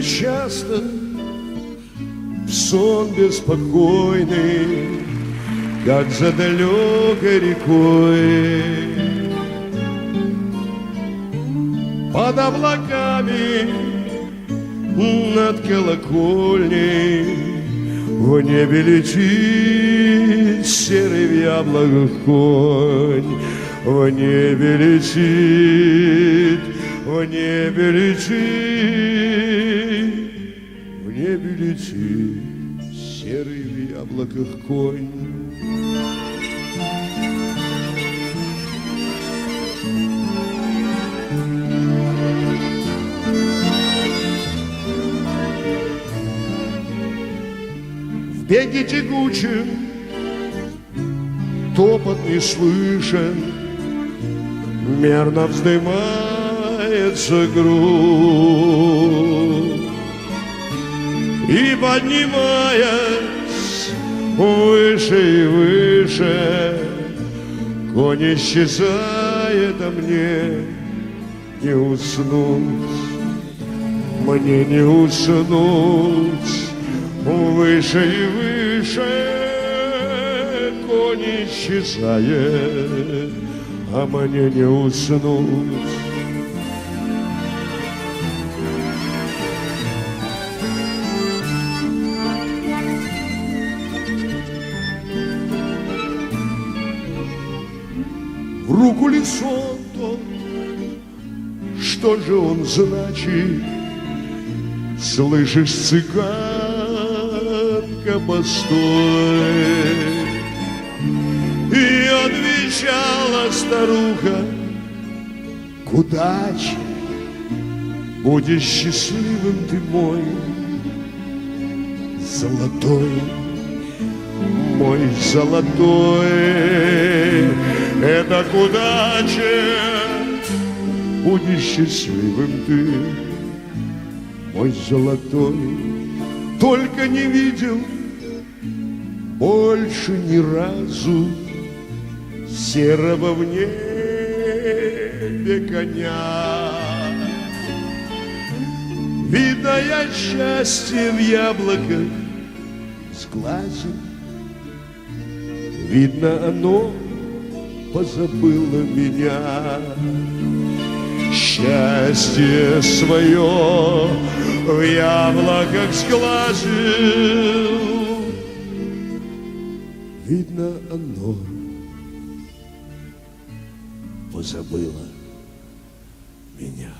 часто в сон беспокойный, как за далекой рекой, под облаками над колокольней в небе летит серый в яблоках конь, в небе летит, в небе летит, в небе летит серый в яблоках конь. В беге тягучем топот не слышен, мерно вздымается грудь, и, поднимаясь выше и выше, конь исчезает, а мне не уснуть, мне не уснуть. Выше и выше конь исчезает, а мне не уснуть. В руку лицо тот, что же он значит? Слышишь, цыганка, постой. И отвечала старуха: к удаче, будешь счастливым ты мой, золотой, мой золотой. Это к удаче, будешь счастливым ты, мой золотой. Только не видел больше ни разу серого в небе коня. Видно, я счастье в яблоках сглазил, видно, оно позабыло меня. Счастье свое в яблоках сглазил, видно, оно позабыло меня.